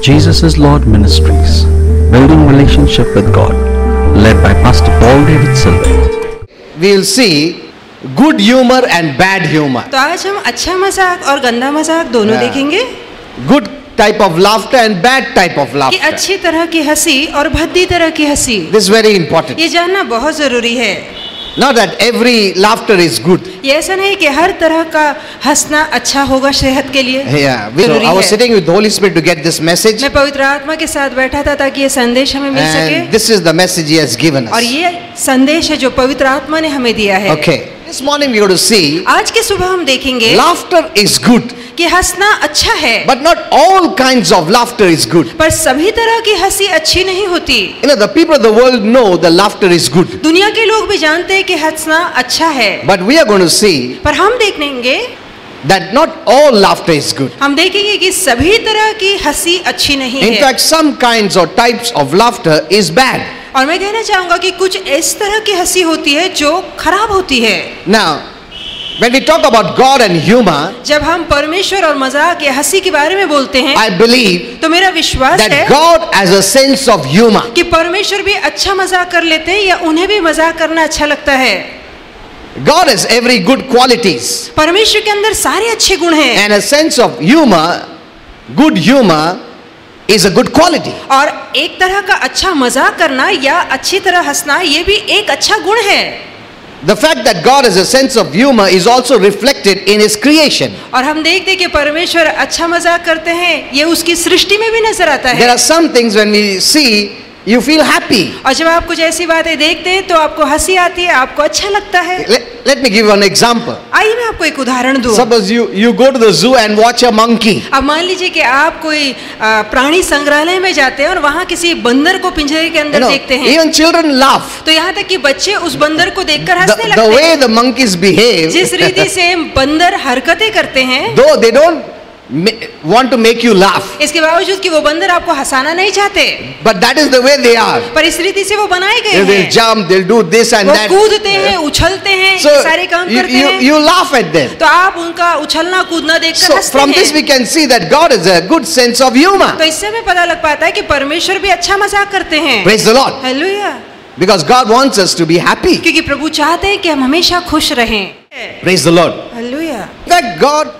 Jesus is Lord Ministries, building relationship with God, led by Pastor Paul David Silver. We will see good humor and bad humor. तो आज हम अच्छा मजाक और गंदा मजाक दोनों देखेंगे. Good type of laughter and bad type of कि laughter. अच्छी तरह की हंसी और भद्दी तरह की हंसी. This is very important. ये जानना बहुत जरूरी है. Not that every laughter is good. ये ऐसा नहीं कि हर तरह का हंसना अच्छा होगा सेहत के लिए. Yeah, so जरूरी I was है. sitting with the Holy Spirit to get this message, मैं पवित्र आत्मा के साथ बैठा था ताकि ये संदेश हमें मिल सके. and this is the message He has given और us. ये संदेश है जो पवित्र आत्मा ने हमें दिया है. Okay, this morning we are going to see आज के सुबह हम देखेंगे laughter is good, कि हंसना अच्छा है, but not all kinds of laughter is good. पर सभी तरह की हंसी अच्छी नहीं होती. You know, the people of the world know the laughter is good, दुनिया के लोग भी जानते हैं कि हंसना अच्छा है, but we are going to see पर हम देखेंगे that not all laughter is good. हम देखेंगे कि सभी तरह की हंसी अच्छी नहीं In है. fact, some kinds or types of laughter is bad. और मैं कहना चाहूंगा कि कुछ इस तरह की हंसी होती है जो खराब होती है. Now, when we talk about God and humor, जब हम परमेश्वर और मजाक या हंसी के बारे में बोलते हैं I believe तो मेरा विश्वास that है God has a sense of humor. कि परमेश्वर भी अच्छा मजाक कर लेते हैं या उन्हें भी मजाक करना अच्छा लगता है. God has every good qualities, परमेश्वर के अंदर सारे अच्छे गुण हैं and a sense of humor, good humor is a good quality. और एक तरह का अच्छा मजाक करना या अच्छी तरह हंसना ये भी एक अच्छा गुण है. The fact that God has a sense of humor is also reflected in His creation. और हम देखते हैं कि परमेश्वर अच्छा मजाक करते हैं ये उसकी सृष्टि में भी नजर आता There है. are some things when we see, you feel happy. और जब आप कुछ ऐसी बातें देखते हैं तो आपको हंसी आती है, आपको अच्छा लगता है. Let me give you an example. आइए मैं आपको एक उदाहरण दूं. Suppose you go to the zoo and watch a monkey. अब मान लीजिए कि आप कोई प्राणी संग्रहालय में जाते हैं और वहाँ किसी बंदर को पिंजरे के You अंदर know, देखते हैं, even children laugh. तो यहाँ तक कि बच्चे उस बंदर को देखकर हंसने The लगते way हैं. the monkeys behave, जिस रीति से बंदर हरकतें करते हैं, though they don't want to make you laugh, इसके बावजूद कि वो बंदर आपको हंसाना नहीं चाहते, but that is the way they are. पर इस रीति से वो बनाए गए They'll हैं. jump, they'll do this and वो that. कूदते हैं, उछलते हैं, So ये सारे काम करते हैं. you laugh at them. तो आप उनका उछलना कूदना देखकर So हंसते from this हैं. we can see that God has a good sense of humor. तो इससे हमें पता लग पाता है कि परमेश्वर भी अच्छा मजाक करते हैं. Praise the Lord. Hallelujah. Because God wants us to be happy. क्योंकि प्रभु चाहते हैं कि हम हमेशा खुश रहें. Praise the Lord. Hallelujah. In fact, God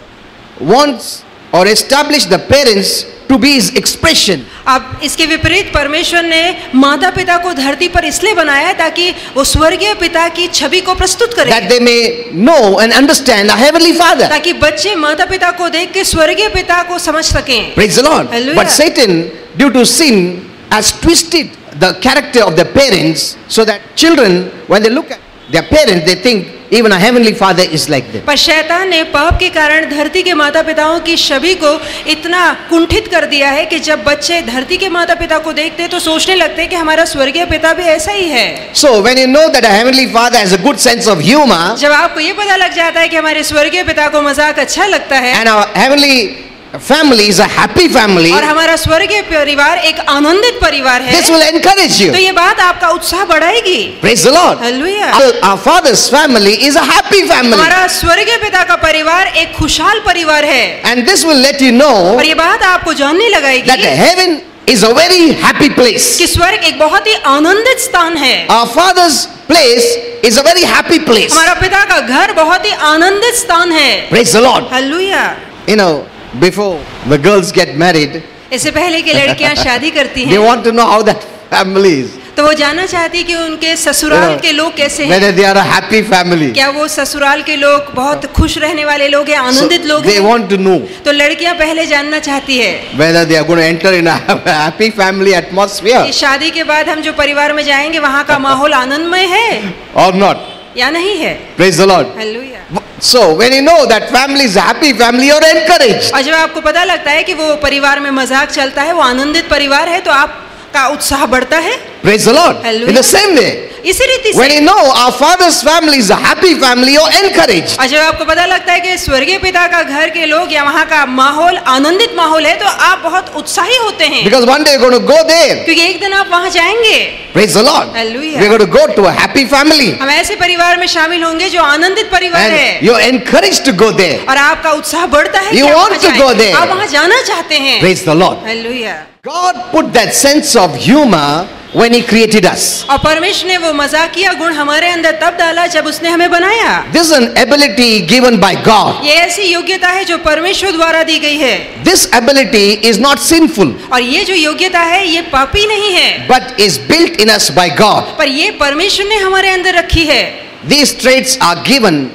wants or establish the parents to be His expression. अब इसके विपरीत परमेश्वर ने माता पिता को धरती पर इसलिए बनाया है ताकि वो स्वर्गीय पिता की छवि को प्रस्तुत करें, That they may know and understand our Heavenly Father. ताकि बच्चे माता पिता को देख के स्वर्गीय पिता को समझ सकें. Praise the Lord. Hallelujah. But Satan, due to sin, has twisted the character of the parents so that children, when they look at their parents, they think even a Heavenly Father is like them. पर शैतान ने पाप के कारण धरती के माता पिताओं की छवि को इतना कुंठित कर दिया है कि जब बच्चे धरती के माता पिता को देखते हैं तो सोचने लगते हैं कि हमारा स्वर्गीय पिता भी ऐसा ही है. So when you know that a Heavenly Father has a good sense of humor, जब आपको ये पता लग जाता है कि हमारे स्वर्गीय पिता को मजाक अच्छा लगता है and our Heavenly family is a happy family, और हमारा स्वर्गीय परिवार एक आनंदित परिवार है, this will encourage you. तो ये बात आपका उत्साह बढ़ाएगी. Praise the Lord. Hallelujah. Our Father's family is a happy family. हमारा स्वर्गीय पिता का परिवार एक खुशहाल परिवार है. And this will let you know और ये बात आपको जानने that लगाएगी heaven is a very happy place. कि स्वर्ग एक बहुत ही आनंदित स्थान है. Our Father's place is a very happy place. हमारा पिता का घर बहुत ही आनंदित स्थान है. Praise the Lord. Hallelujah. You know, before the girls get married, इससे पहले कि लड़कियां शादी करती they हैं want to know how that family is. तो वो जानना चाहती है कि उनके ससुराल के लोग कैसे हैं. Whether they are a happy family. क्या वो ससुराल के लोग बहुत खुश रहने वाले लोग हैं, So आनंदित लोग they हैं. want to know तो लड़कियां पहले जानना चाहती है whether they are going to enter in a happy family atmosphere कि शादी के बाद हम जो परिवार में जाएंगे वहाँ का माहौल आनंदमय है or not. या नहीं है. Praise the Lord. Hallelujah. So when you know that family is a happy family, you are encouraged. और जब आपको पता लगता है कि वो परिवार में मजाक चलता है, वो आनंदित परिवार है, तो आपका उत्साह बढ़ता है. Praise the Lord. Hallelujah. In the same way, इसी रीति when से you know our Father's family is a happy family, you're encouraged. और जब आपको पता लगता है कि स्वर्गीय पिता का घर के लोग या वहाँ का माहौल आनंदित माहौल है, तो आप बहुत उत्साही होते हैं, Because one day you're going to go there. क्योंकि एक दिन आप वहाँ जाएंगे। Praise the Lord. Hallelujah. We're going to go to a happy family. हम ऐसे परिवार में शामिल होंगे जो आनंदित परिवार And है, you're encouraged to go there. और आपका उत्साह बढ़ता है You कि आप want वहाँ to go जाएं। there. आप वहाँ जाना चाहते हैं। Praise the Lord. Hallelujah. God put that sense of humor when He created us. और परमेश्वर ने वो मजाकिया गुण हमारे अंदर तब डाला जब उसने हमें बनाया। This is an ability given by God. ये ऐसी योग्यता है जो परमेश्वर द्वारा दी गई है, This ability is not sinful, और ये जो योग्यता है ये पापी नहीं है, but is built in us by God. पर ये परमेश्वर ने हमारे अंदर रखी है। These traits are given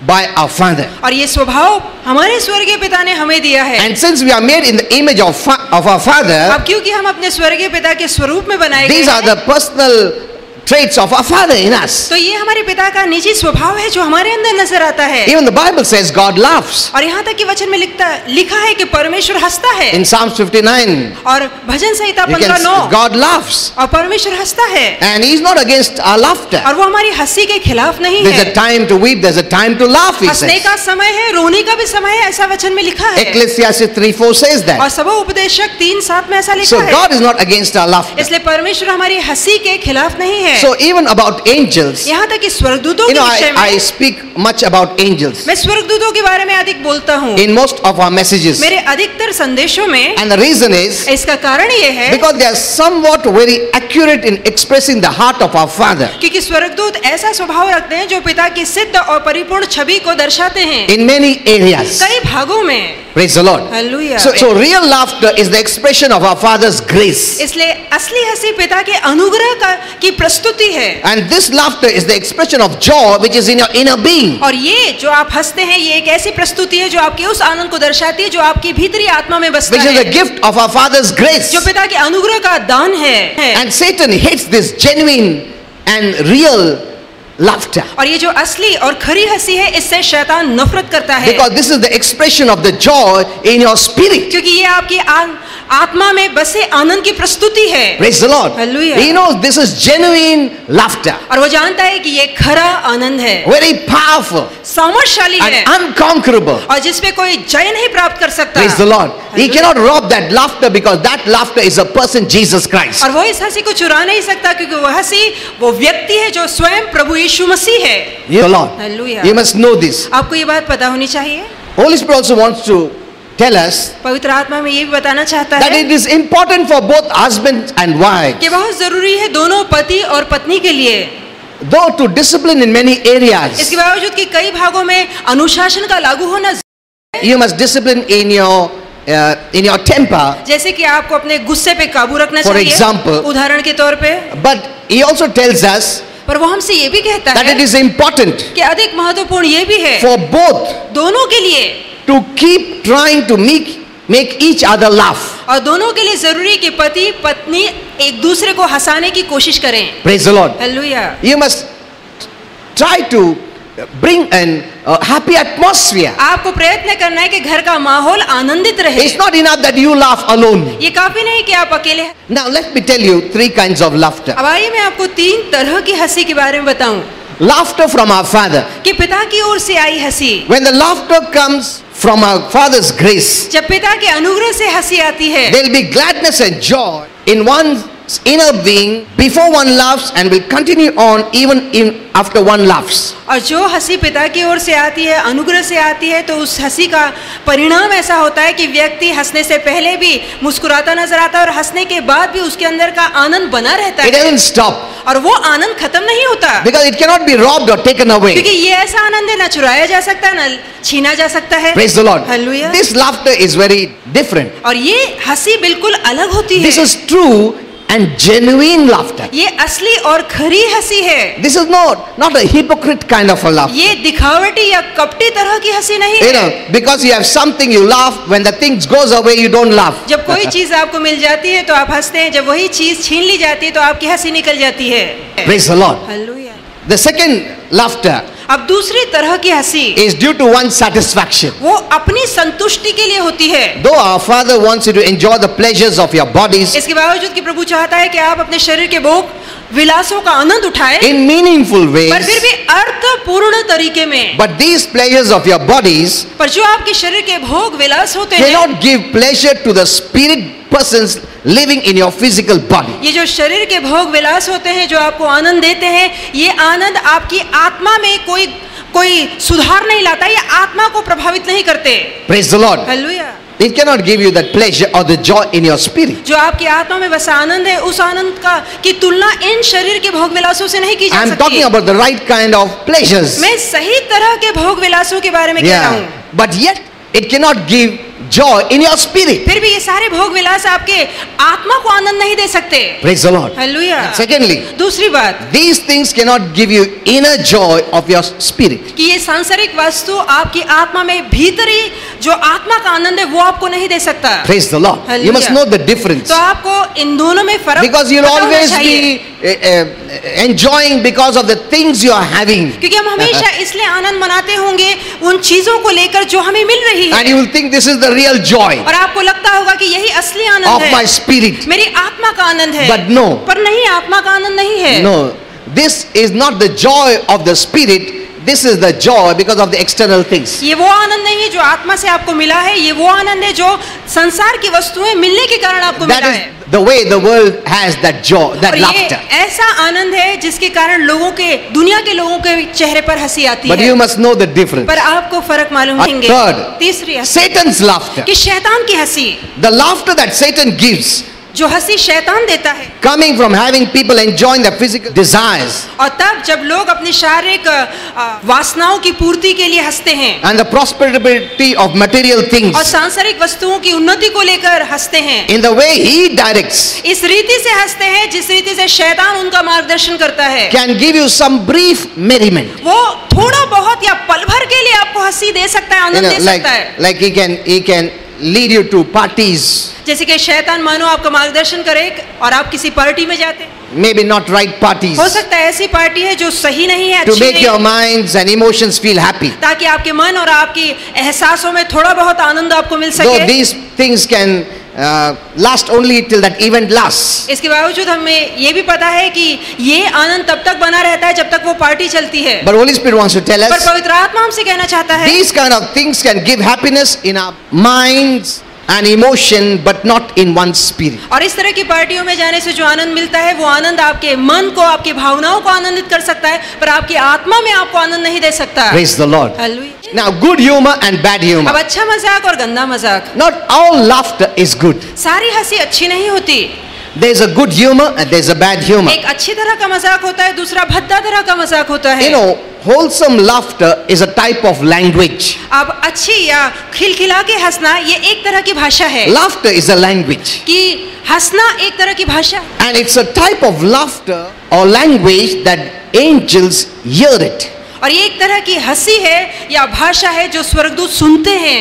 by our Father. और ये स्वभाव हमारे स्वर्गीय पिता ने हमें दिया है। And since we are made in the image of our Father, अब क्योंकि हम अपने स्वर्गीय पिता के स्वरूप में बनाए गए these are हैं, the personal traits of our Father in us. तो ये हमारे पिता का निजी स्वभाव है जो हमारे अंदर नजर आता है। Even the Bible says God laughs. और यहाँ तक कि वचन में लिखा है कि परमेश्वर हंसता है। In Psalms 59, और भजन संहिता you can 15:9, see God laughs. और परमेश्वर हंसता है, And He's not against our laughter. और वो हमारी हंसी के खिलाफ नहीं There's है। a time to weep, there's a time to laugh, He हंसने says. का समय है, रोने का भी समय है, ऐसा वचन में लिखा है। Ecclesiastes 3:4 says और that. सभा उपदेशक 3:7 में ऐसा So लिखा है। God is not against our laughter. इसलिए परमेश्वर हमारी हंसी के खिलाफ नहीं है। So even about angels, यहाँ तक कि स्वर्गदूतों you के know, विषय I में speak much about angels मैं स्वर्गदूतों के बारे में अधिक बोलता हूँ in most of our messages. मेरे अधिकतर संदेशों में। And the reason is इसका कारण ये है because they are somewhat very accurate in expressing the heart of our Father क्योंकि स्वर्गदूत ऐसा स्वभाव रखते हैं जो पिता की सिद्ध और परिपूर्ण छवि को दर्शाते हैं in many areas. कई भागों में। Praise the Lord. Hallelujah. So real laughter is the expression of our Father's grace. इसलिए असली हंसी पिता के अनुग्रह की प्रस्तुति है। And this laughter is the expression of joy which is in your inner being. और ये जो आप हंसते हैं ये एक ऐसी प्रस्तुति है जो आपके उस आनंद को दर्शाती है जो आपकी भीतरी आत्मा में बसता Which is है, the gift of our Father's grace. जो पिता के अनुग्रह का दान है। And Satan hates this genuine and real laughter. और ये जो असली और खरी हंसी है इससे शैतान नफरत करता है, Because this is the expression of the joy in your spirit. क्योंकि ये आपकी आत्मा में बसे आनंद की प्रस्तुति है। Praise the Lord. Hallelujah. He knows this is genuine laughter. और वो जानता है कि ये खरा आनंद है, Very powerful सामर्थ्यशाली है, and unconquerable. और जिसपे कोई जय नहीं प्राप्त कर सकता। Praise the Lord. He Hallelujah. cannot rob that laughter because that laughter is a person, Jesus Christ. और वो इस हंसी को चुरा नहीं सकता क्योंकि वो हंसी वो व्यक्ति है जो स्वयं प्रभु यीशु मसीह है। The Lord. Hallelujah. You must know this. आपको ये बात पता होनी चाहिए। Holy Spirit also wants to tell us पवित्र आत्मा में ये भी बताना चाहता that है it is important for both husbands and wives, कि बहुत जरूरी है दोनों पति और पत्नी के लिए, though to discipline in many areas. इसके बावजूद कि कई भागों में अनुशासन का लागू होना, You must discipline in your temper. जैसे कि आपको अपने गुस्से पे काबू रखना For चाहिए, example, उदाहरण के तौर पे। But He also tells us पर वो हमसे ये भी कहता that है it is important कि अधिक महत्वपूर्ण ये भी है for both दोनों के लिए, to keep trying to make each other laugh. और दोनों के लिए जरूरी है कि पति पत्नी एक दूसरे को हंसाने की कोशिश करें। Praise the Lord. Hallelujah. You must try to bring an happy atmosphere. आपको प्रयत्न करना है कि घर का माहौल आनंदित रहे। It's not enough that you laugh alone. ये काफी नहीं कि आप अकेले। Now let me tell you 3 kinds of laughter. अब आइए मैं आपको 3 तरह की हंसी के बारे में बताऊं। Laughter from our Father. कि पिता की ओर से आई हंसी, When the laughter comes from our Father's grace, जब पिता के अनुग्रह से हंसी आती है, there will be gladness and joy in one's inner being before one laughs and will continue on even after one laughs. और जो हंसी पिता की ओर से आती है, अनुग्रह से आती है, तो उस हंसी का परिणाम ऐसा होता है कि व्यक्ति हंसने से पहले भी मुस्कुराता नजर आता है और हंसने के बाद भी उसके अंदर का आनंद बना रहता It है, doesn't stop और वो आनंद खत्म नहीं होता, because it cannot be robbed or taken away. क्योंकि ये ऐसा आनंद है ना चुराया जा सकता है ना छीना जा सकता है। Praise the Lord. Hallelujah. This laughter is very different. और ये हंसी बिल्कुल अलग होती This है, is true and genuine laughter. ये असली और खरी हंसी है, This is not a hypocrite kind of a laugh. ये दिखावटी या कपटी तरह की हंसी नहीं You है। know, because you have something you laugh, when the things goes away you don't laugh. जब कोई चीज आपको मिल जाती है तो आप हंसते हैं, जब वही चीज छीन ली जाती है तो आपकी हंसी निकल जाती है। Praise the Lord. Hallelujah. The second laughter अब दूसरी तरह की हंसी is due to one's satisfaction. वो अपनी संतुष्टि के लिए होती है। Though our Father wants you to enjoy the pleasures of your bodies इसके बावजूद कि प्रभु चाहता है कि आप अपने शरीर के भोग विलासों का आनंद उठाएं, in meaningful पर फिर ways, भी अर्थपूर्ण तरीके में। but these pleasures of your bodies पर जो आपके शरीर के भोग विलास होते हैं, cannot give pleasure to the spirit persons living in your physical body. ये जो शरीर के भोग विलास होते हैं जो आपको आनंद देते हैं, ये आनंद आपकी आत्मा में कोई सुधार नहीं लाता, ये आत्मा को प्रभावित नहीं करते। Praise the Lord. Hallelujah. It cannot give you that pleasure or the joy in your spirit. जो आपकी आत्मा में बसा आनंद है, उस आनंद का की तुलना इन शरीर के भोग विलासों से नहीं की जा I'm सकती। talking about the right kind of pleasures. मैं सही तरह के भोग विलासों के बारे में कह रहा हूँ। But yet it cannot give joy in your spirit. फिर भी ये सारे भोग विलास आपके आत्मा को आनंद नहीं दे सकते। Praise the Lord. Hallelujah. Secondly, दूसरी बात these things cannot give you inner joy of your spirit. कि ये सांसारिक वस्तु आपकी आत्मा में भीतरी जो आत्मा का आनंद है वो आपको नहीं दे सकता। Praise the Lord. Hallelujah. You must know the difference. तो आपको इन दोनों में फर्क Because you'll पता होना always चाहिए। be enjoying because of the things you are having. क्योंकि हम हमेशा इसलिए आनंद मनाते होंगे उन चीजों को लेकर जो हमें मिल रही And है, you will think this is the real joy और आपको लगता होगा कि यही असली आनंद of my है, spirit. मेरी आत्मा का आनंद है। But no. पर नहीं, आत्मा का आनंद नहीं है। No, this is not the joy of the spirit. This is the joy because of the external things. ये वो आनंद नहीं है जो आत्मा से आपको मिला है, ये वो आनंद है जो संसार की वस्तुएं मिलने के कारण आपको That मिला is है। the way the world has that joy, that और ये laughter. ऐसा आनंद है जिसके कारण लोगों के दुनिया के लोगों के चेहरे पर हंसी आती But है। you must know the difference. पर आपको फर्क मालूम A होंगे। third, तीसरी हंसी Satan's laughter. कि शैतान की हंसी, The laughter that Satan gives, जो हंसी शैतान देता है, coming from having people enjoying their physical desires और तब जब लोग अपनी शारीरिक वासनाओं की पूर्ति के लिए हंसते हैं and the prosperity of material things, और सांसारिक वस्तुओं की उन्नति को लेकर हंसते हैं, in the way he directs, इस रीति से हंसते हैं जिस रीति से शैतान उनका मार्गदर्शन करता है, can give you some brief merriment. वो थोड़ा बहुत या पल भर के लिए आपको हंसी दे सकता है, आनंद दे सकता है। like he can lead you to parties, जैसे कि शैतान मानो आपका मार्गदर्शन करे और आप किसी पार्टी में जाते हैं, maybe not right parties, हो सकता है ऐसी पार्टी है जो सही नहीं है, to अच्छी make नहीं your है, minds and emotions feel happy. ताकि आपके मन और आपकी एहसासों में थोड़ा बहुत आनंद आपको मिल Though सके। these things can last only till that event lasts. इसके बावजूद हमें ये भी पता है कि ये आनंद तब तक बना रहता है जब तक वो पार्टी चलती है। But Holy Spirit wants to tell पर us पवित्र आत्मा हमसे कहना चाहता है these kind of things can give happiness in our minds and emotion, but not in one's spirit. और इस तरह की पार्टियों में जाने से जो आनंद मिलता है वो आनंद आपके मन को, आपकी भावनाओं को आनंदित कर सकता है, पर आपकी आत्मा में आपको आनंद नहीं दे सकता। Praise the Lord. Hallelujah. Now, good humor and bad अब humor. अच्छा मजाक और गंदा मजाक, Not all laughter is good. सारी हंसी अच्छी नहीं होती। There's a good humor and there's a bad humor. एक अच्छी तरह का मजाक होता है, दूसरा भद्दा तरह का मजाक होता है। You know, wholesome laughter is a type of language. अब अच्छी या खिलखिला के हंसना ये एक तरह की भाषा है, Laughter is a language. कि हंसना एक तरह की भाषा है। And it's a type of laughter or language that angels hear it. और ये एक तरह की हंसी है या भाषा है जो स्वर्गदूत सुनते हैं,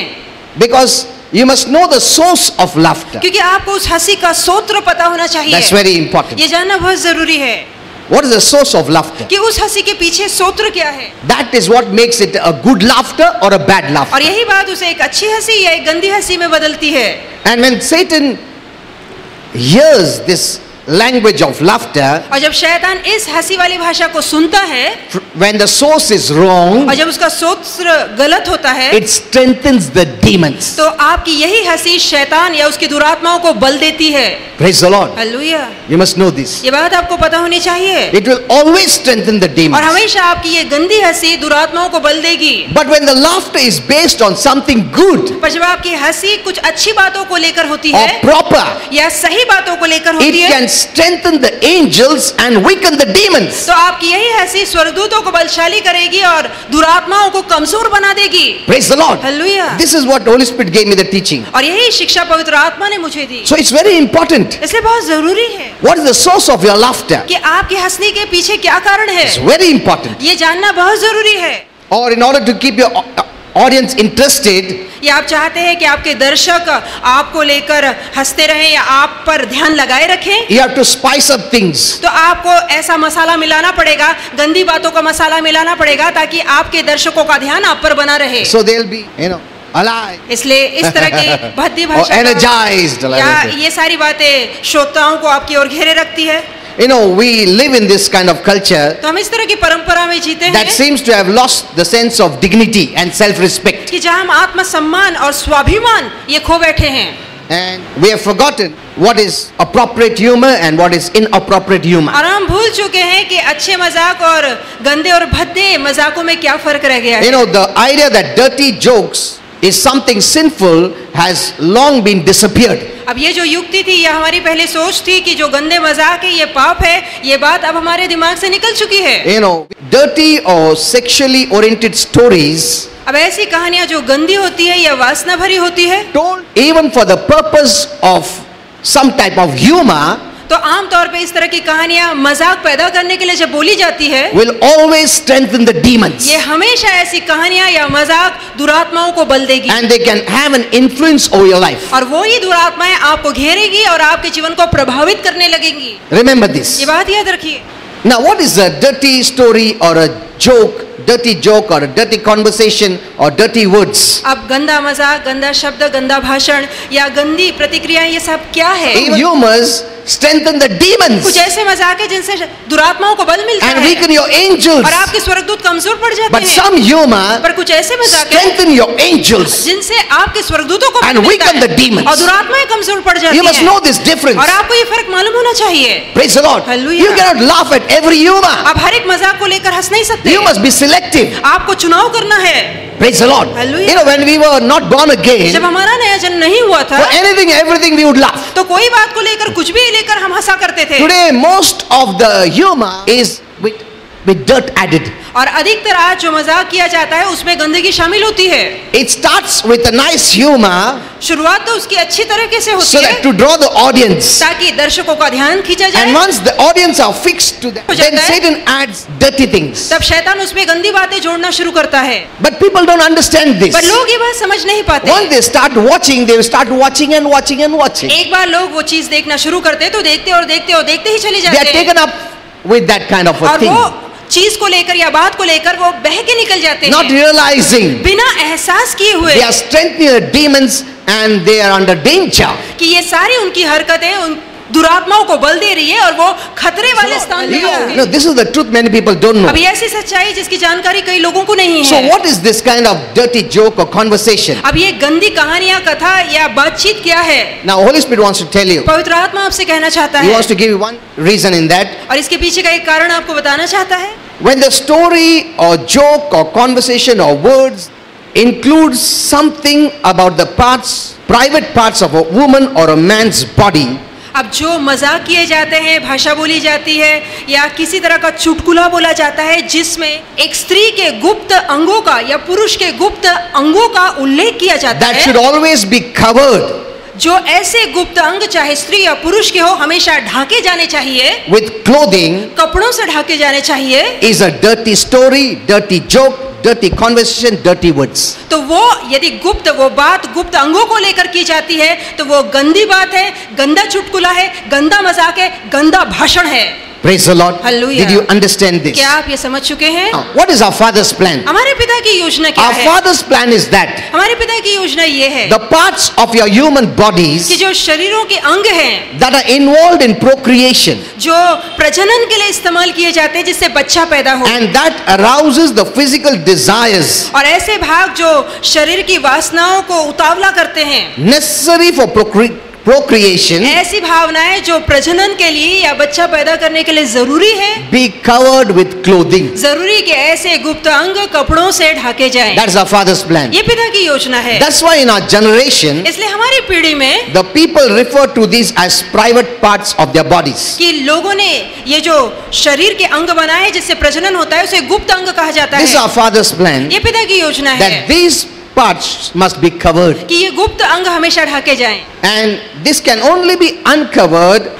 Because you must know the source of laughter. क्योंकि आपको उस हंसी का स्रोत पता होना That's चाहिए। very important. ये जानना बहुत जरूरी है What is the source of laughter? कि उस हंसी के पीछे स्रोत क्या है, That is what makes it a good laughter or a bad laughter. और यही बात उसे एक अच्छी हंसी या एक गंदी हंसी में बदलती है। And when Satan hears this language of laughter, और जब शैतान इस हंसी वाली भाषा को सुनता है when the source is wrong, और जब उसका स्रोत गलत होता है, it strengthens the demons. तो आपकी यही हंसी शैतान या उसकी दुरात्माओं को बल देती है। Praise the Lord. Hallelujah. You must know this. ये बात आपको पता होनी चाहिए। It will always strengthen the और demons. हमेशा आपकी ये गंदी हंसी दुरात्माओं को बल देगी। But when the laughter is based on something good पर जब आपकी हंसी कुछ अच्छी बातों को लेकर होती or है proper, या सही बातों को लेकर it होती है, can strengthen the angels and weaken the demons. तो आपकी यही हंसी स्वर्गदूतों को बलशाली करेगी और दुरात्माओं को कमजोर बना देगी। Praise the Lord. Hallelujah. This is what Holy Spirit gave me the teaching. और यही शिक्षा पवित्र आत्मा ने मुझे दी। So it's very important. इसलिए बहुत जरूरी है What is the source of your laughter? कि आपकी हंसने के पीछे क्या कारण है, It's very important. ये जानना बहुत जरूरी है। Or in order to keep your audience interested, या आप चाहते हैं कि आपके दर्शक आपको लेकर हंसते रहें या आप पर ध्यान लगाए रखें, you have to spice up things. तो आपको ऐसा मसाला मिलाना पड़ेगा, गंदी बातों का मसाला मिलाना पड़ेगा ताकि आपके दर्शकों का ध्यान आप पर बना रहे। So they'll be, alive. इसलिए इस तरह की भद्दी Or भाषा energized. या ये सारी बातें श्रोताओं को आपकी ओर घेरे रखती है। We live in this kind of culture तो हम इस तरह की परंपरा में जीते that हैं seems to have lost the sense of dignity and self-respect. कि जहाँ हम आत्मसम्मान और स्वाभिमान ये खो बैठे हैं, And we have forgotten what is appropriate humor and what is inappropriate humor. और हम भूल चुके हैं कि अच्छे मजाक और गंदे और भद्दे मजाकों में क्या फर्क रह गया है। The idea that dirty jokes is something sinful has long been disappeared. अब ये जो युक्ति थी या हमारी पहले सोच थी कि जो गंदे मजाक है ये पाप है, ये बात अब हमारे दिमाग से निकल चुकी है। Dirty or sexually oriented stories अब ऐसी कहानियां जो गंदी होती है या वासना भरी होती है, told even for the purpose of some type of humor, तो आमतौर पे इस तरह की कहानियां मजाक पैदा करने के लिए जब बोली जाती है, will always strengthen the demons. ये हमेशा ऐसी कहानियां या मजाक दुरात्माओं को बल देगी, And they can have an influence over your life. और वो ही दुरात्माएं आपको घेरेगी और आपके जीवन को प्रभावित करने लगेंगी। Remember this. ये बात याद रखिए। Now, what is a dirty story or a dirty joke or a dirty conversation or dirty words? अब गंदा मजाक, गंदा शब्द, गंदा भाषण या गंदी प्रतिक्रियाएं, ये सब क्या है? Humors strengthen the demons कुछ ऐसे मजाक है जिनसे दुरात्माओं को बल मिलता and है weaken your angels. और आपके स्वर्गदूत कमजोर पड़ जाते But हैं। some humor पर कुछ ऐसे मजाक है strengthen your angels. जिनसे आपके स्वर्गदूतों को बल And मिलता weaken है the demons. और दुरात्माएं कमजोर पड़ जाती You must हैं। know this difference. और आपको ये फर्क मालूम होना चाहिए। Praise the Lord. Hallelujah. You cannot laugh at every humor. आप हर एक मजाक को लेकर हंस नहीं सकते। You must be selective. आपको चुनाव करना है। Praise the Lord. Hallelujah. When we were not born again, जब हमारा नया जन्म नहीं हुआ था, for anything, everything we would laugh. तो कोई बात को लेकर कुछ भी लेकर हम हंसा करते थे। Today, most of the humor is with dirt added. और अधिकतर आज जो मजाक किया जाता है उसमें गंदगी शामिल होती है। It starts with a nice humor शुरुआत तो उसकी अच्छी तरीके से होती so है that to draw the audience. ताकि दर्शकों का ध्यान खींचा And जाए। once the audience are fixed to that, then Satan adds dirty things. तब शैतान उसमें गंदी बातें जोड़ना शुरू करता है। But people don't understand this. पर लोग ये बात समझ नहीं पाते। Once they start watching, they will start watching and watching and watching. एक बार लोग वो चीज देखना शुरू करते तो देखते और देखते और देखते ही चले They are जाते हैं taken up with that kind of a और thing, वो चीज को लेकर या बात को लेकर वो बह के निकल जाते not हैं realizing बिना एहसास किए हुए they are strengthening the demons and they are under danger. कि ये सारी उनकी हरकतें उन दुरात्माओं को बल दे रही है और वो खतरे वाले स्थान में होंगे। This is the truth many people don't know. अब ये ऐसी सच्चाई जिसकी जानकारी कई लोगों को नहीं So है। what is this kind of dirty joke or conversation? अब ये गंदी कहानियां, कथा या बातचीत क्या है? Now Holy Spirit wants to tell you. पवित्र आत्मा आपसे कहना चाहता He है wants to give you one reason in that. और इसके पीछे का एक कारण आपको बताना चाहता है। When the story or joke or conversation or words includes something about the private parts of a woman or a man's body, अब जो मजाक किए जाते हैं, भाषा बोली जाती है या किसी तरह का चुटकुला बोला जाता है जिसमें एक स्त्री के गुप्त अंगों का या पुरुष के गुप्त अंगों का उल्लेख किया जाता that है, should always be covered जो ऐसे गुप्त अंग चाहे स्त्री या पुरुष के हो हमेशा ढाके जाने चाहिए, with clothing, कपड़ों से ढाके जाने चाहिए, is a dirty story, dirty joke, dirty conversation, dirty words. तो वो यदि गुप्त वो बात गुप्त अंगों को लेकर की जाती है तो वो गंदी बात है, गंदा चुटकुला है, गंदा मजाक है, गंदा भाषण है। Praise the Lord. Hallelujah. Did you understand this? क्या आप ये समझ चुके हैं? Now, what is our Father's plan? हमारे पिता की योजना क्या Our है? Father's plan is that हमारे पिता की योजना ये है the parts of your human कि bodies जो शरीरों के अंग हैं that are involved in procreation जो प्रजनन के लिए इस्तेमाल किए जाते हैं जिससे बच्चा पैदा हो, and that arouses the physical desires और ऐसे भाग जो शरीर की वासनाओं को उतावला करते हैं, necessary for procreation, ऐसी भावनाएं जो प्रजनन के लिए या बच्चा पैदा करने के लिए जरूरी है, be covered with clothing. जरूरी कि ऐसे गुप्त अंग कपड़ों से ढके जाएं। That is our Father's plan. ये पिता की योजना है। That's why in our generation इसलिए हमारी पीढ़ी में the people refer to these as private parts of their bodies. कि लोगों ने ये जो शरीर के अंग बनाए जिससे प्रजनन होता है उसे गुप्त अंग कहा जाता This is है। our Father's plan ये पिता की योजना है that these parts must be covered, कि ये गुप्त अंग हमेशा ढके जाएं, and this can only be uncovered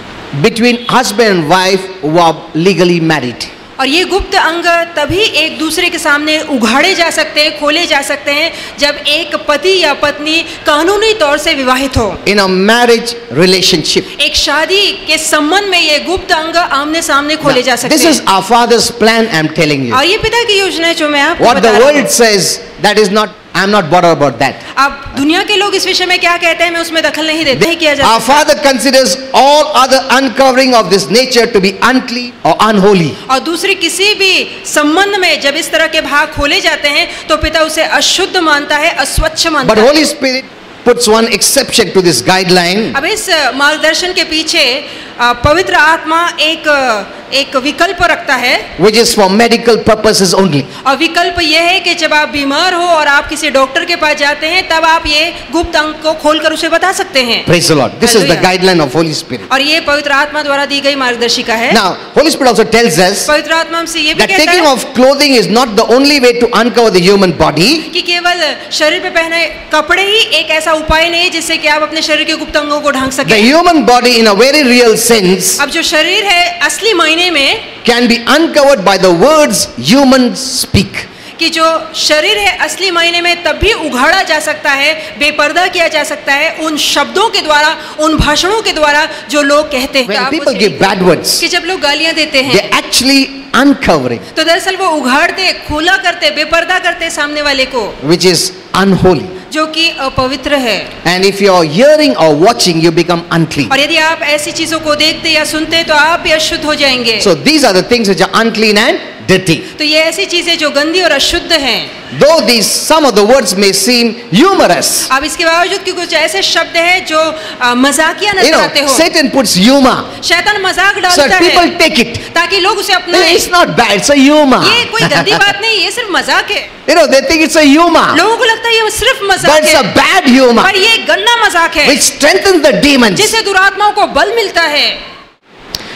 between husband and wife who are legally married. और ये गुप्त अंग तभी एक दूसरे के सामने उघाड़े जा सकते हैं, खोले जा सकते हैं, जब एक पति या पत्नी कानूनी तौर से विवाहित हो। In a marriage relationship. एक शादी के संबंध में ये गुप्त अंग आमने सामने खोले जा सकते This हैं। is our Father's plan, I'm telling you. और ये पिता की योजना है जो मैं आपको What बता the रहा हूँ। world says, that is not, I'm not bothered about that. अब दुनिया के लोग इस विषय में क्या कहते हैं, मैं उसमें दखल नहीं देते, नहीं किया Our जाता। Father considers all other uncovering of this nature to be unclean or unholy. और दूसरे किसी भी संबंध में जब इस तरह के भाग खोले जाते हैं तो पिता उसे अशुद्ध मानता है, अस्वच्छ मानता But है। Holy Spirit puts one exception to this guideline. अब इस मार्गदर्शन के पीछे पवित्र आत्मा एक विकल्प रखता है, Which is for medical purposes only. और विकल्प यह है कि जब आप बीमार हो और आप किसी डॉक्टर के पास जाते हैं तब आप ये गुप्त अंग को खोलकर उसे बता सकते हैं। Praise the Lord. This is the Hallelujah. guideline of Holy Spirit. और ये पवित्र आत्मा द्वारा दी गई मार्गदर्शिका है। Now, Holy Spirit also tells us पवित्र आत्मा हमसे ये भी that कहता taking है off clothing is not the only way to uncover the human body. कि केवल शरीर पे पहने कपड़े ही एक ऐसा उपाय नहीं है जिससे कि आप अपने शरीर के गुप्त अंगों को ढांक The सकें। human body, in a very real sense, अब जो शरीर है असली मायने में, can be uncovered by the words humans speak. कि जो शरीर है असली मायने में तब भी उघाड़ा जा सकता है, बेपर्दा किया जा सकता है उन शब्दों के द्वारा, उन भाषणों के द्वारा जो लोग कहते हैं। When आप people उसे- give bad words, कि जब लोग गालियां देते हैं they're actually uncovering, तो दरअसल वो उघाड़ते, खुला करते, बेपर्दा करते सामने वाले को, which is unholy. जो कि अपवित्र है। And if you're hearing or watching, you become unclean. और यदि आप ऐसी चीजों को देखते या सुनते तो आप भी अशुद्ध हो जाएंगे। So these are the things which are unclean and dirty. तो ये ऐसी चीजें जो गंदी और अशुद्ध हैं। Though these, some of the words may seem humorous. अब इसके बावजूद कि कुछ ऐसे शब्द हैं जो मजाकिया You नजर know, आते हो, Satan puts humor. शैतान मजाक So डालता that people है take it. ताकि लोग उसे अपनाएं। It's not bad, it's a humor. ये कोई गंदी बात नहीं, ये सिर्फ मजाक है। You know, they think it's a humor. लोगों को लगता है ये सिर्फ But मजाक it's a है, bad humor पर ये गंदा मजाक है which strengthens the demons. जिससे दुरात्माओं को बल मिलता है।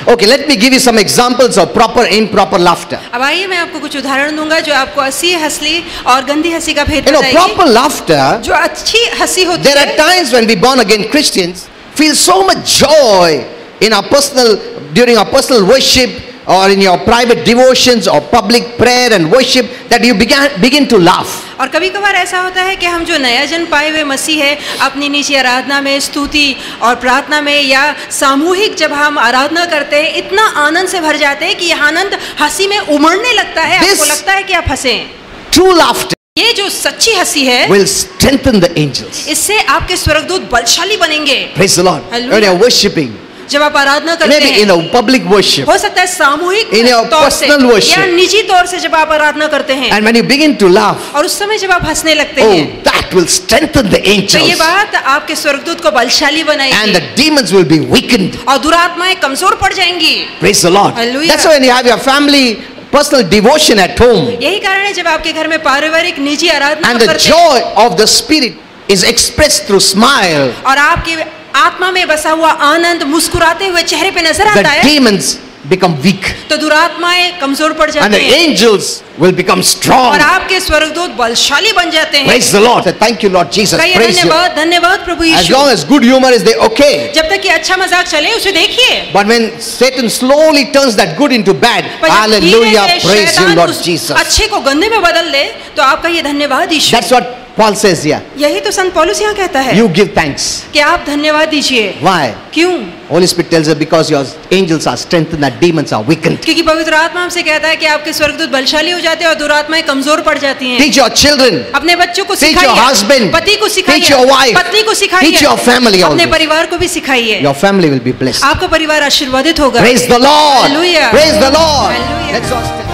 Okay, let me give you some examples of proper and improper laughter. अब आइए मैं आपको कुछ उदाहरण दूंगा जो आपको असली हंसी और गंदी हंसी का भेद You know, बताएगी। proper laughter, जो अच्छी हंसी होती there are है, times when we born again Christians feel so much joy in our personal, during our personal worship or in your private devotions or public prayer and worship that you begin to laugh. और कभी कभार ऐसा होता है कि हम जो नया जन्म पाए हुए मसीह है, अपनी निजी आराधना में, स्तुति और प्रार्थना में या सामूहिक जब हम आराधना करते हैं, इतना आनंद से भर जाते हैं कि यह आनंद हंसी में उमड़ने लगता है। This- आपको लगता है कि आप हंसें। True laughter ये जो सच्ची हंसी है, will strengthen the angels. इससे आपके स्वर्गदूत बलशाली बनेंगे। Praise the Lord. Hallelujah. When you're worshiping, जब आप आराधना करते maybe in हैं, a public worship, हो सकता है सामूहिक in your तौर से personal worship, या निजी तौर से जब आप आराधना करते हैं and when you begin to laugh, और उस समय जब आप हंसने लगते oh, हैं, that will strengthen the तो ये angels. बात आपके स्वर्गदूत को बलशाली And बनाएगी the demons will be weakened. और दुरात्माएं कमजोर पड़ जाएंगी। Praise the Lord. Hallelujah. That's why when you have your family personal devotion at home, यही कारण है जब आपके घर में पारिवारिक निजी आराधना and the करते हैं joy of the Spirit is expressed through smile, और आपकी आत्मा में बसा हुआ आनंद मुस्कुराते हुए चेहरे पे नजर the आता है, demons become weak तो दुरात्माएं कमजोर पड़ and जाते the हैं angels will become strong. और आपके स्वर्गदूत बलशाली बन जाते हैं। Praise the Lord. Thank you, Lord Jesus. कहिए Praise you. धन्यवाद, धन्यवाद प्रभु As Yeshu. long as good humor is there, okay. जब तक कि अच्छा मजाक चले उसे देखिए, But when Satan slowly turns that good into bad, पर जब hallelujah, धीरे से praise you, शैतान Lord उस Jesus. अच्छे को गंदे में बदल दे तो आप कहिए धन्यवाद यीशु। That's what Paul says here. यही तो संत पौलुस यहाँ कहता है You give thanks. कि आप धन्यवाद दीजिए। Why? क्यों? Holy Spirit tells us because your angels are strengthened, that demons are weakened. क्योंकि पवित्र आत्मा हमसे कहता है कि आपके स्वर्गदूत बलशाली हो जाते हैं और दुरात्माएं कमजोर पड़ जाती हैं। Teach your children. अपने बच्चों को Teach your सिखाइए, husband. पति को सिखाइए, Teach your wife. पत्नी को सिखाइए, Teach your family अपने also. परिवार को भी सिखाइए। Your family will be blessed. आपका परिवार आशीर्वादित होगा। Praise the Lord. Hallelujah. Praise the Lord. Hallelujah. Let's all stand.